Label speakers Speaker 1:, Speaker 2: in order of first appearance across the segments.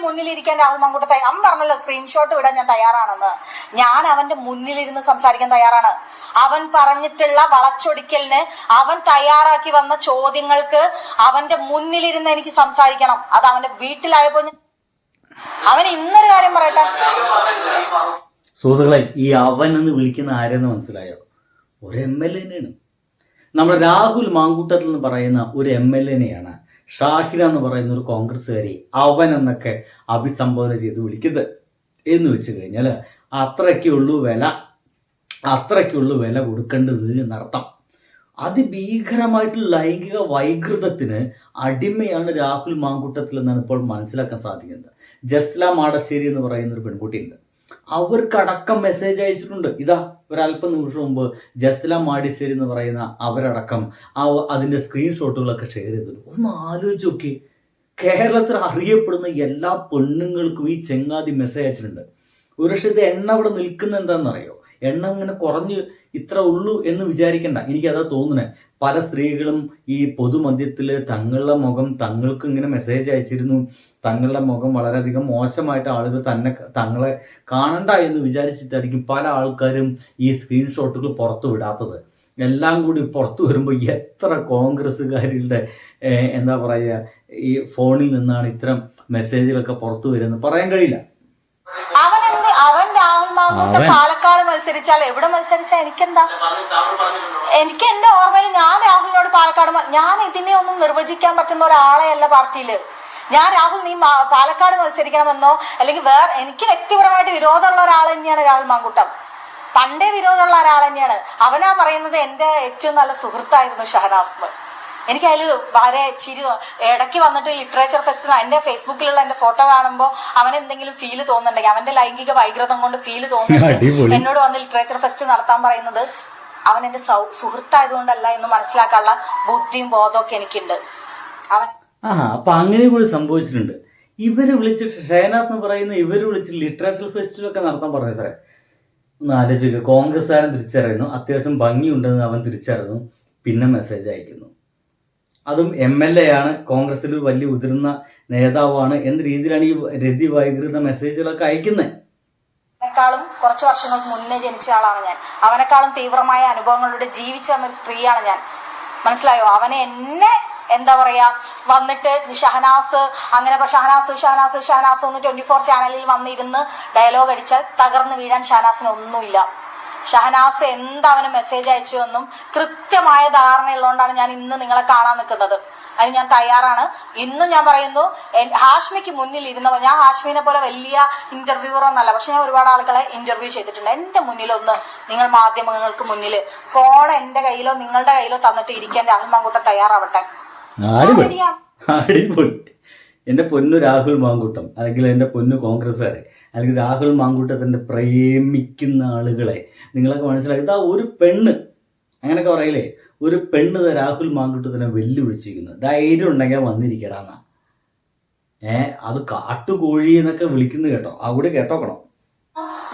Speaker 1: മുന്നിലിരിക്കാൻ രാഹുൽ മാങ്കൂട്ടത്തെ അവൻ പറഞ്ഞല്ലോ സ്ക്രീൻഷോട്ട് വിടാൻ ഞാൻ തയ്യാറാണെന്ന്. ഞാൻ അവന്റെ മുന്നിലിരുന്ന് സംസാരിക്കാൻ തയ്യാറാണ്. അവൻ പറഞ്ഞിട്ടുള്ള വളച്ചൊടിക്കലിന് അവൻ തയ്യാറാക്കി വന്ന ചോദ്യങ്ങൾക്ക് അവന്റെ മുന്നിലിരുന്ന് എനിക്ക് സംസാരിക്കണം. അത് അവന്റെ വീട്ടിലായപ്പോ അവൻ ഇന്നൊരു കാര്യം പറയട്ടെ.
Speaker 2: സുഹൃത്തുക്കളെ, ഈ അവൻ എന്ന് വിളിക്കുന്ന ആരെന്ന് മനസ്സിലായോ? ഒരു MLA നമ്മുടെ രാഹുൽ മാങ്കൂട്ടത്തിൽ എന്ന് പറയുന്ന ഒരു MLA ഷാഹിര എന്ന് പറയുന്ന ഒരു കോൺഗ്രസ്സുകാരി അവൻ എന്നൊക്കെ അഭിസംബോധന ചെയ്ത് വിളിക്കുന്നത് എന്ന് വെച്ച് കഴിഞ്ഞാൽ അത്രയ്ക്കുള്ളൂ വില കൊടുക്കേണ്ടത് എന്നർത്ഥം. അതിഭീകരമായിട്ടുള്ള ലൈംഗിക വൈകൃതത്തിന് അടിമയാണ് രാഹുൽ മാങ്കൂട്ടത്തിൽ എന്നാണ് ഇപ്പോൾ മനസ്സിലാക്കാൻ സാധിക്കുന്നത്. ജസ്ല മാടശ്ശേരി എന്ന് പറയുന്ന ഒരു പെൺകുട്ടിയുണ്ട്. അവർക്കടക്കം മെസ്സേജ് അയച്ചിട്ടുണ്ട്. ഇതാ ഒരല്പ നിമിഷം മുമ്പ് ജസ്ല മാടശ്ശേരി എന്ന് പറയുന്ന അവരടക്കം അതിൻ്റെ സ്ക്രീൻഷോട്ടുകളൊക്കെ ഷെയർ ചെയ്തിട്ടുണ്ട്. ഒന്ന് ആലോചിച്ച് നോക്കി, കേരളത്തിൽ അറിയപ്പെടുന്ന എല്ലാ പെണ്ണുങ്ങൾക്കും ഈ ചെങ്ങാതി മെസ്സേജ് അയച്ചിട്ടുണ്ട്. ഒരു പക്ഷേ ഇത് എണ്ണ അവിടെ നിൽക്കുന്ന എന്താണെന്നറിയോ? എണ്ണം ഇങ്ങനെ കുറഞ്ഞ് ഇത്ര ഉള്ളൂ എന്ന് വിചാരിക്കണ്ട. എനിക്കതാ തോന്നുന്നത്. പല സ്ത്രീകളും ഈ പൊതുമധ്യത്തിൽ തങ്ങളുടെ മുഖം തങ്ങൾക്ക് ഇങ്ങനെ മെസ്സേജ് അയച്ചിരുന്നു. തങ്ങളുടെ മുഖം വളരെയധികം മോശമായിട്ട് ആളുകൾ തങ്ങളെ കാണണ്ട എന്ന് വിചാരിച്ചിട്ടായിരിക്കും പല ആൾക്കാരും ഈ സ്ക്രീൻഷോട്ടുകൾ പുറത്തു വിടാത്തത്. എല്ലാം കൂടി പുറത്തു വരുമ്പോൾ എത്ര കോൺഗ്രസ്സുകാരുടെ എന്താ പറയുക, ഈ ഫോണിൽ നിന്നാണ് ഇത്തരം മെസ്സേജുകളൊക്കെ പുറത്തു വരുന്നത് പറയാൻ കഴിയില്ല.
Speaker 1: അവൻ രാഹുൽ മാങ്കൂട്ടം പാലക്കാട് മത്സരിച്ചാൽ എവിടെ മത്സരിച്ചാൽ എനിക്കെന്താ? എനിക്ക് എന്റെ ഓർമ്മയിൽ ഞാൻ രാഹുലിനോട് പാലക്കാട് ഞാൻ ഇതിനെ ഒന്നും നിർവചിക്കാൻ പറ്റുന്ന ഒരാളെ അല്ല പാർട്ടിയില്. ഞാൻ രാഹുൽ നീ പാലക്കാട് മത്സരിക്കണമെന്നോ അല്ലെങ്കിൽ എനിക്ക് വ്യക്തിപരമായിട്ട് വിരോധമുള്ള ഒരാൾ തന്നെയാണ് രാഹുൽ മാങ്കൂട്ടം. പണ്ടേ വിരോധമുള്ള ഒരാൾ തന്നെയാണ്. അവനാ പറയുന്നത് എന്റെ ഏറ്റവും നല്ല സുഹൃത്തായിരുന്നു ഷഹനാസ്. എനിക്ക് അതിൽ വളരെ ഇടയ്ക്ക് വന്നിട്ട് ലിറ്ററേച്ചർ ഫെസ്റ്റിന് എൻ്റെ ഫേസ്ബുക്കിലുള്ള എൻ്റെ ഫോട്ടോ കാണുമ്പോൾ അവനെന്തെങ്കിലും ഫീല് തോന്നുന്നുണ്ടെങ്കിൽ, അവന്റെ ലൈംഗിക വൈകൃതം കൊണ്ട് ഫീല് തോന്നുന്നുണ്ടെങ്കിൽ എന്നോട് വന്ന് ലിറ്ററേച്ചർ ഫെസ്റ്റ് നടത്താൻ പറയുന്നത് അവൻ എൻ്റെ സുഹൃത്തായതുകൊണ്ടല്ല എന്ന് മനസ്സിലാക്കാനുള്ള ബുദ്ധിയും ബോധമൊക്കെ എനിക്കുണ്ട്.
Speaker 2: അപ്പൊ അങ്ങനെ കൂടി സംഭവിച്ചിട്ടുണ്ട്. ഇവര് വിളിച്ചിട്ട് ഷഹനാസ് എന്ന് പറയുന്ന ഇവര് വിളിച്ചിട്ട് ലിറ്ററേച്ചർ ഫെസ്റ്റിവലൊക്കെ നടത്താൻ പറഞ്ഞത്രേ. ഒന്ന് ആലോചിക്കുക. കോൺഗ്രസ്സുകാരൻ തിരിച്ചറിയുന്നു, അത്യാവശ്യം ഭംഗിയുണ്ടെന്ന് അവൻ തിരിച്ചറിയുന്നു, പിന്നെ മെസ്സേജ് അയക്കുന്നു. അതും MLA ആണ്, കോൺഗ്രസിൽ ഒരു വലിയ ഉതിർന്ന നേതാവാണ് എന്ന രീതിയിലാണ് ഈ രതി വൈകൃത മെസ്സേജുകളൊക്കെ അയക്കുന്നത്.
Speaker 1: അവനെക്കാളും കുറച്ച് വർഷങ്ങൾക്ക് മുന്നേ ജനിച്ച ആളാണ് ഞാൻ. അവനെക്കാളും തീവ്രമായ അനുഭവങ്ങളിലൂടെ ജീവിച്ച ഒരു സ്ത്രീയാണ് ഞാൻ. മനസ്സിലായോ? അവനെ എന്നെ എന്താ പറയാ വന്നിട്ട് ഷഹനാസ് അങ്ങനെ ഷഹനാസ് എന്ന് 24 ചാനലിൽ വന്നിരുന്ന് ഡയലോഗ് അടിച്ചാൽ തകർന്നു വീഴാൻ ഷഹനാസിന് ഒന്നുമില്ല. ഷഹനാസ് എന്താവന് മെസ്സേജ് അയച്ചു എന്നും കൃത്യമായ ധാരണയുള്ളതുകൊണ്ടാണ് ഞാൻ ഇന്ന് നിങ്ങളെ കാണാൻ നിൽക്കുന്നത്. അതിന് ഞാൻ തയ്യാറാണ്. ഇന്നും ഞാൻ പറയുന്നു, ഹാഷ്മിക്ക് മുന്നിൽ ഇരുന്നവർ, ഞാൻ ഹാഷ്മിനെ പോലെ വലിയ ഇന്റർവ്യൂവർ ഒന്നല്ല, പക്ഷെ ഞാൻ ഒരുപാട് ആളുകളെ ഇന്റർവ്യൂ ചെയ്തിട്ടുണ്ട്. എന്റെ മുന്നിലൊന്ന് നിങ്ങൾ മാധ്യമങ്ങൾക്ക് മുന്നിൽ ഫോൺ എന്റെ കയ്യിലോ നിങ്ങളുടെ കയ്യിലോ തന്നിട്ട് ഇരിക്കാൻ രാഹുൽ മാങ്കൂട്ടം തയ്യാറാവട്ടെ.
Speaker 2: അടിപൊളി. എൻ്റെ പൊന്നു രാഹുൽ മാങ്കൂട്ടം, അല്ലെങ്കിൽ എൻ്റെ പൊന്നു കോൺഗ്രസ്സുകാരെ, അല്ലെങ്കിൽ രാഹുൽ മാങ്കൂട്ടത്തിൻ്റെ പ്രേമിക്കുന്ന ആളുകളെ നിങ്ങളൊക്കെ മനസ്സിലാക്കി. ഇതാ ഒരു പെണ്ണ്, അങ്ങനെയൊക്കെ പറയില്ലേ, ഒരു പെണ്ണ് രാഹുൽ മാങ്കൂട്ടത്തിനെ വെല്ലുവിളിച്ചിരിക്കുന്നു. ധൈര്യം ഉണ്ടെങ്കിൽ വന്നിരിക്കടാന്നാ. അത് കാട്ടുകോഴി എന്നൊക്കെ വിളിക്കുന്നത് കേട്ടോ. അവിടെ കേട്ടോക്കണം.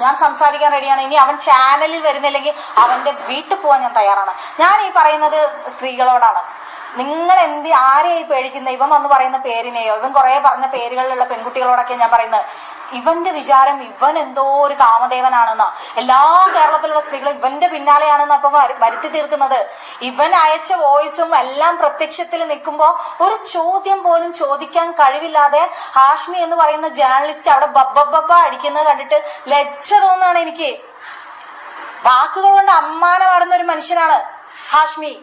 Speaker 1: ഞാൻ സംസാരിക്കാൻ റെഡിയാണ്. ഇനി അവൻ ചാനലിൽ വരുന്നില്ലെങ്കിൽ അവന്റെ വീട്ടിൽ പോകാൻ ഞാൻ തയ്യാറാണ്. ഞാൻ ഈ പറയുന്നത് സ്ത്രീകളോടാണ്. നിങ്ങൾ ആരെയായി പേടിക്കുന്നത്? ഇവൻ വന്ന് പറയുന്ന പേരിനെയോ ഇവൻ കുറെ പറഞ്ഞ പേരുകളിലുള്ള പെൺകുട്ടികളോടൊക്കെ ഞാൻ പറയുന്നത്, ഇവന്റെ വിചാരം ഇവൻ എന്തോ ഒരു കാമദേവനാണെന്നാ. എല്ലാ കേരളത്തിലുള്ള സ്ത്രീകളും ഇവന്റെ പിന്നാലെയാണെന്നാ ഇപ്പൊ വരുത്തി തീർക്കുന്നത്. ഇവൻ അയച്ച വോയിസും എല്ലാം പ്രത്യക്ഷത്തിൽ നിൽക്കുമ്പോ ഒരു ചോദ്യം പോലും ചോദിക്കാൻ കഴിവില്ലാതെ ഹാഷ്മി എന്ന് പറയുന്ന ജേർണലിസ്റ്റ് അവിടെ ബബ്ബ അടിക്കുന്നത് കണ്ടിട്ട് ലജ്ജ തോന്നാണ് എനിക്ക്. വാക്കുകൾ കൊണ്ട് അമ്മാനമാടുന്ന ഒരു മനുഷ്യനാണ് ഹാഷ്മി.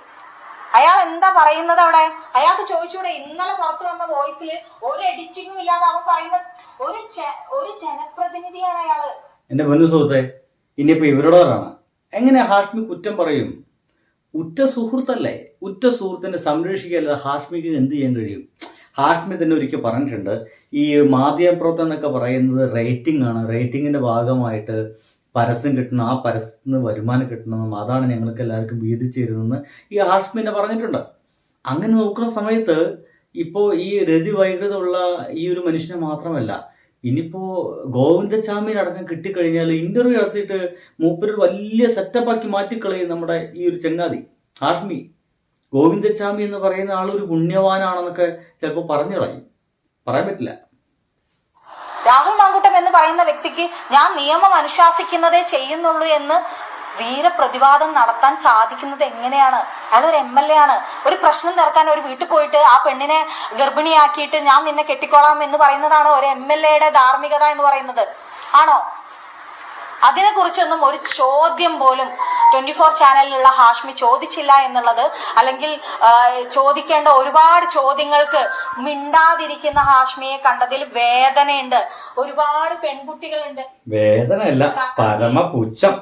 Speaker 1: അയാൾ എന്താ പറയുന്നത് അവിടെ? അയാൾക്ക് ചോദിച്ചൂടെ? ഇന്നലെ പുറത്തു വന്ന വോയിസിൽ ഒരു എഡിറ്റിംഗും ഇല്ലാതെ അവൻ പറയുന്ന ഒരു ജനപ്രതിനിധിയാണ് അയാള്.
Speaker 2: എന്റെ പൊന്നു സുഹൃത്തെ, ഇനിയിപ്പോ ഇവരോടാണ് എങ്ങനെ ഹാഷ്മി കുറ്റം പറയും? ഉറ്റ സുഹൃത്തല്ലേ. ഉറ്റ സുഹൃത്തിനെ സംരക്ഷിക്കല്ലാതെ ഹാഷ്മിക്ക് എന്ത് ചെയ്യാൻ കഴിയും? ഹാഷ്മി തന്നെ ഒരിക്കൽ പറഞ്ഞിട്ടുണ്ട്, ഈ മാധ്യമപ്രവർത്തനം എന്നൊക്കെ പറയുന്നത് റേറ്റിംഗ് ആണ്. റേറ്റിങ്ങിന്റെ ഭാഗമായിട്ട് പരസ്യം കിട്ടണം, ആ പരസ്യത്തിൽ നിന്ന് വരുമാനം കിട്ടണമെന്നും അതാണ് ഞങ്ങൾക്ക് എല്ലാവർക്കും വീതിച്ചു തരുന്നതെന്ന് ഈ ഹാഷ്മിനെ പറഞ്ഞിട്ടുണ്ട്. അങ്ങനെ നോക്കുന്ന സമയത്ത് ഇപ്പോൾ ഈ രതി വൈകൃതമുള്ള ഈ ഒരു മനുഷ്യനെ മാത്രമല്ല, ഇനിയിപ്പോൾ ഗോവിന്ദച്ചാമിനടക്കം കിട്ടിക്കഴിഞ്ഞാൽ ഇന്റർവ്യൂ നടത്തിയിട്ട് മൂപ്പര് വലിയ സെറ്റപ്പാക്കി മാറ്റിക്കളയും നമ്മുടെ ഈ ഒരു ചങ്ങാതി ഹാഷ്മി. ഗോവിന്ദച്ചാമി എന്ന് പറയുന്ന ആളൊരു പുണ്യവാനാണെന്നൊക്കെ ചിലപ്പോൾ പറഞ്ഞു കളയും. പറയാൻ പറ്റില്ല.
Speaker 1: രാഹുൽ മാങ്കൂട്ടം എന്ന് പറയുന്ന വ്യക്തിക്ക് ഞാൻ നിയമം അനുശാസിക്കുന്നതേ ചെയ്യുന്നുള്ളൂ എന്ന് വീരപ്രതിവാദം നടത്താൻ സാധിക്കുന്നത് എങ്ങനെയാണ്? അയാൾ ഒരു MLA ആണ്. ഒരു പ്രശ്നം തീർക്കാൻ ഒരു വീട്ടിൽ പോയിട്ട് ആ പെണ്ണിനെ ഗർഭിണിയാക്കിയിട്ട് ഞാൻ നിന്നെ കെട്ടിക്കോളാം എന്ന് പറയുന്നതാണോ ഒരു MLAയുടെ ധാർമ്മികത എന്ന് പറയുന്നത്? ആണോ? അതിനെ കുറിച്ചൊന്നും ഒരു ചോദ്യം പോലും 24 ചാനലിലുള്ള ഹാഷ്മി ചോദിച്ചില്ല എന്നുള്ളത്, അല്ലെങ്കിൽ ചോദിക്കേണ്ട ഒരുപാട് ചോദ്യങ്ങൾക്ക് മിണ്ടാതിരിക്കുന്ന ഹാഷ്മിയെ കണ്ടതിൽ വേദനയുണ്ട്. ഒരുപാട് പെൺകുട്ടികളുണ്ട്.
Speaker 2: വേദനയല്ല, പരമപുച്ഛം,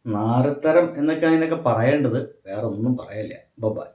Speaker 2: നാരത്തരം എന്നൊക്കെ അതിനൊക്കെ പറയേണ്ടത്. വേറെ ഒന്നും പറയല്ല. ബൈ.